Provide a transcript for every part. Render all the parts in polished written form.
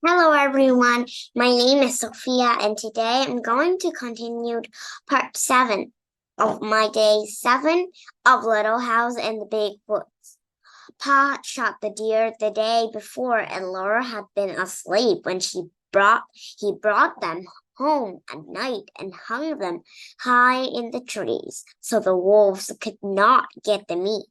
Hello everyone, my name is Sophia and today I'm going to continue part 7 of my day 7 of Little House in the Big Woods. Pa shot the deer the day before and Laura had been asleep when he brought them home at night and hung them high in the trees so the wolves could not get the meat.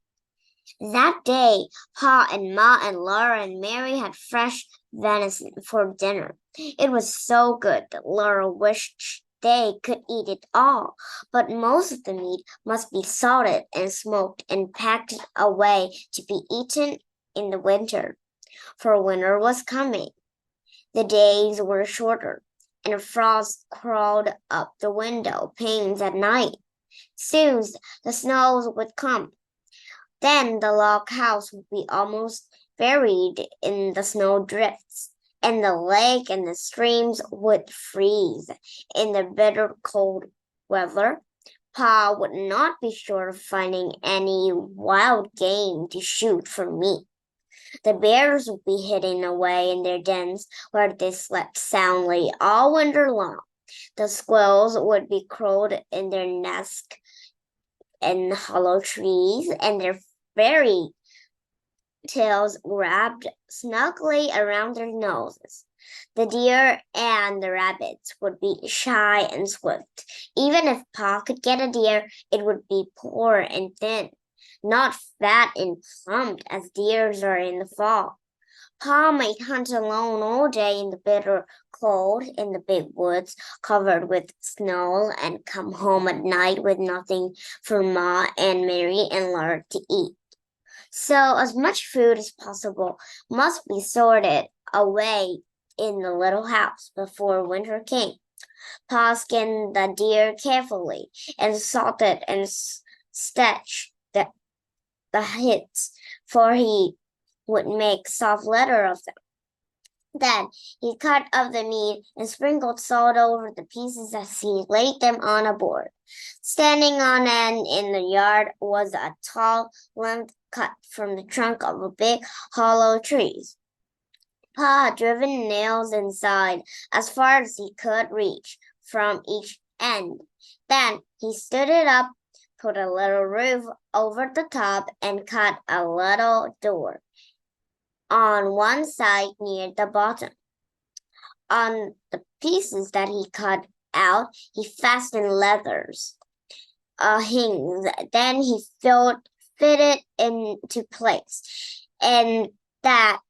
That day, Pa and Ma and Laura and Mary had fresh venison for dinner. It was so good that Laura wished they could eat it all, but most of the meat must be salted and smoked and packed away to be eaten in the winter, for winter was coming. The days were shorter, and a frost crawled up the window panes at night. Soon the snows would come. Then the log house would be almost buried in the snow drifts, and the lake and the streams would freeze in the bitter cold weather. Pa would not be sure of finding any wild game to shoot for meat. The bears would be hidden away in their dens where they slept soundly all winter long. The squirrels would be curled in their nests in hollow trees, and their fairy tails wrapped snugly around their noses. The deer and the rabbits would be shy and swift. Even if Pa could get a deer, it would be poor and thin, not fat and plump as deers are in the fall. Pa might hunt alone all day in the bitter cold in the big woods covered with snow and come home at night with nothing for Ma and Mary and Laura to eat. So as much food as possible must be sorted away in the little house before winter came. Pa skinned the deer carefully and salted and stitched the hits, for he would make soft leather of them. Then he cut up the meat and sprinkled salt over the pieces as he laid them on a board. Standing on end in the yard was a tall limb cut from the trunk of a big hollow tree. Pa had driven nails inside as far as he could reach from each end. Then he stood it up, put a little roof over the top, and cut a little door on one side near the bottom. On the pieces that he cut out, he fastened leathers, hinges. Then he fitted into place, and that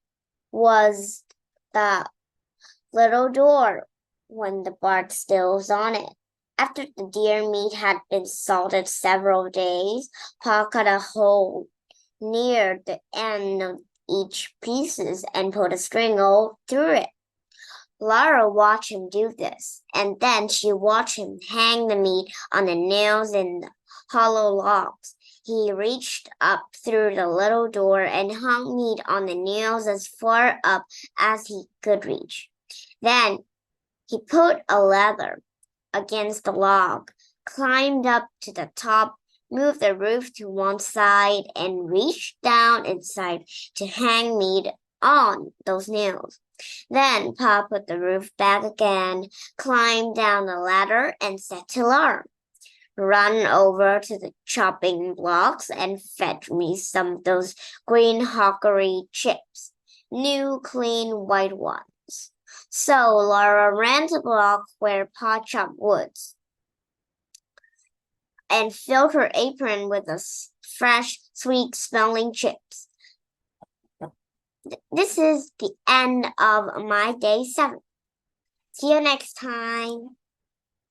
was the little door when the bark still was on it. After the deer meat had been salted several days, Pa cut a hole near the end of each pieces and put a string all through it. Laura watched him do this, and then she watched him hang the meat on the nails in the hollow logs. He reached up through the little door and hung meat on the nails as far up as he could reach. Then he put a leather against the log, climbed up to the top, moved the roof to one side, and reached down inside to hang meat on those nails. Then Pa put the roof back again, climbed down the ladder, and said to Laura, "Run over to the chopping blocks and fetch me some of those green hickory chips, new, clean, white ones." So Laura ran to the block where Pa chopped woods and filled her apron with the fresh, sweet-smelling chips. This is the end of my day 7. See you next time.